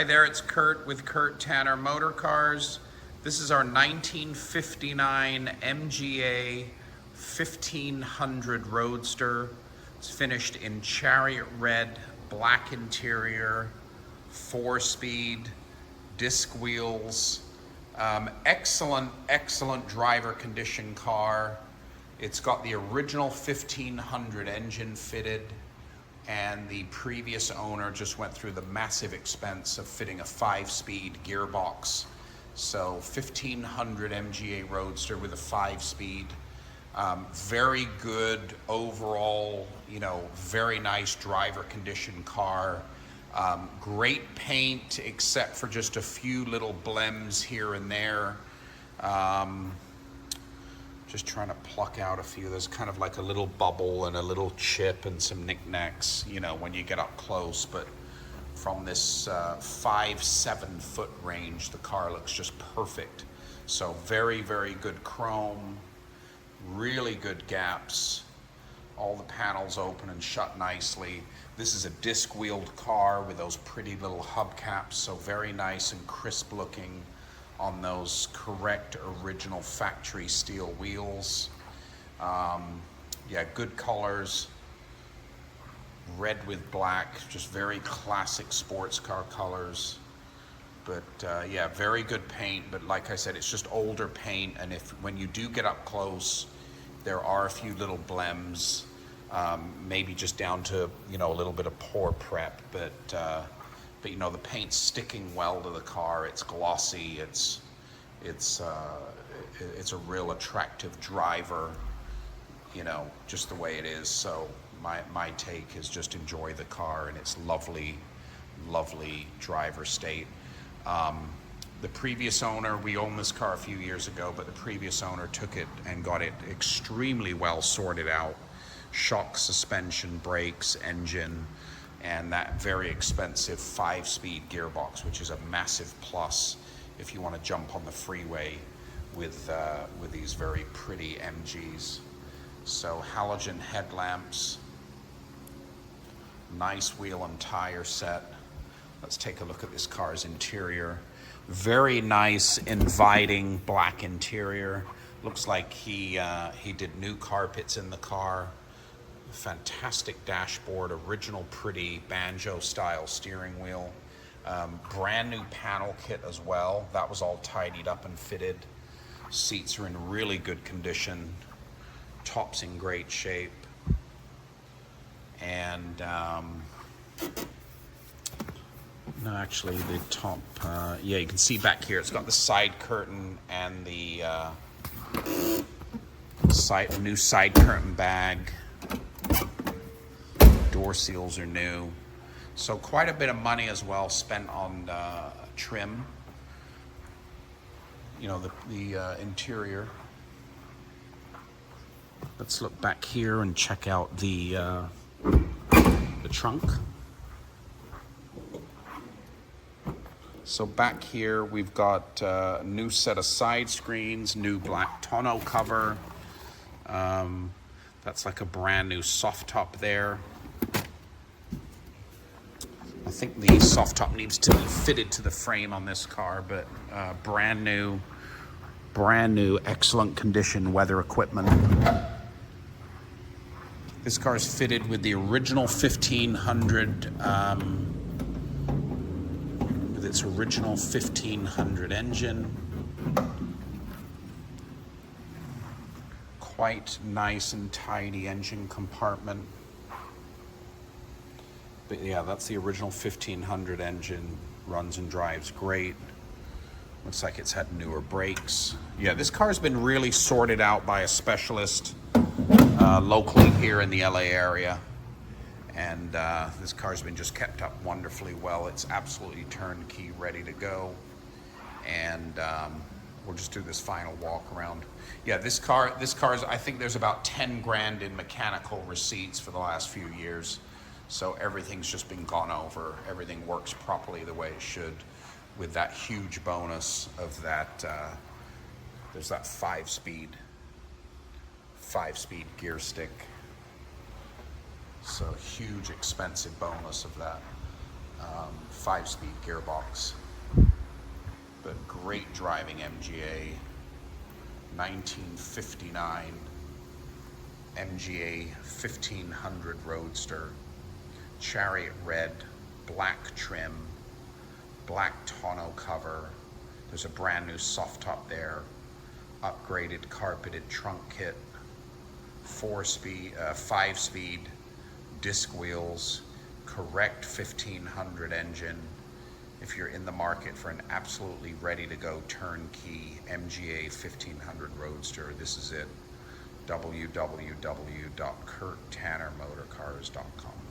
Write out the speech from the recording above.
Hi there, it's Kurt with Kurt Tanner Motor Cars. This is our 1959 MGA 1500 Roadster. It's finished in chariot red, black interior, 4-speed, disc wheels. Excellent driver condition car. It's got the original 1500 engine fitted, and the previous owner just went through the massive expense of fitting a 5-speed gearbox. So 1500 MGA Roadster with a 5-speed. Very good overall, very nice driver condition car. Great paint except for just a few little blems here and there. Just trying to pluck out a few. There's kind of like a little bubble and a little chip and some knickknacks, when you get up close. But from this 5-7 foot range, the car looks just perfect. So very good chrome, really good gaps. All the panels open and shut nicely. This is a disc-wheeled car with those pretty little hubcaps, so very nice and crisp looking on those correct original factory steel wheels. Yeah, good colors. Red with black, just very classic sports car colors. But yeah, very good paint, but like I said, it's just older paint, and when you do get up close, there are a few little blems, maybe just down to a little bit of pour prep, but the paint's sticking well to the car. It's glossy. It's a real attractive driver, just the way it is. So my take is just enjoy the car and its lovely driver state. The previous owner, we owned this car a few years ago, but the previous owner took it and got it extremely well sorted out. Shock, suspension, brakes, engine, and that very expensive 5-speed gearbox, which is a massive plus if you want to jump on the freeway with these very pretty MGs. So halogen headlamps, nice wheel and tire set. Let's take a look at this car's interior. Very nice, inviting black interior. Looks like he did new carpets in the car. Fantastic dashboard, original pretty banjo style steering wheel. Brand new panel kit as well. That was all tidied up and fitted. Seats are in really good condition. Top's in great shape. And no, actually the top, yeah, you can see back here, it's got the side curtain and the new side curtain bag. Door seals are new. So quite a bit of money as well spent on trim. The interior. Let's look back here and check out the trunk. So back here we've got a new set of side screens, new black tonneau cover. That's like a brand new soft top there. I think the soft top needs to be fitted to the frame on this car, but brand new, excellent condition weather equipment. This car is fitted with the original 1500, with its original 1500 engine. Quite nice and tidy engine compartment. But yeah, that's the original 1500 engine. Runs and drives great. Looks like it's had newer brakes. Yeah, this car's been really sorted out by a specialist locally here in the LA area. And this car's been just kept up wonderfully well. It's absolutely turnkey, ready to go. And we'll just do this final walk around. Yeah, this car's, I think there's about 10 grand in mechanical receipts for the last few years. So everything's just been gone over. Everything works properly the way it should, with that huge bonus of that, there's that 5-speed gear stick. So huge expensive bonus of that. 5-speed gearbox. But great driving MGA, 1959 MGA 1500 Roadster, chariot red, black trim, black tonneau cover. There's a brand new soft top there, upgraded carpeted trunk kit, 5-speed disc wheels, correct 1500 engine. If you're in the market for an absolutely ready to go turnkey MGA 1500 Roadster, this is it. www.kurttannermotorcars.com.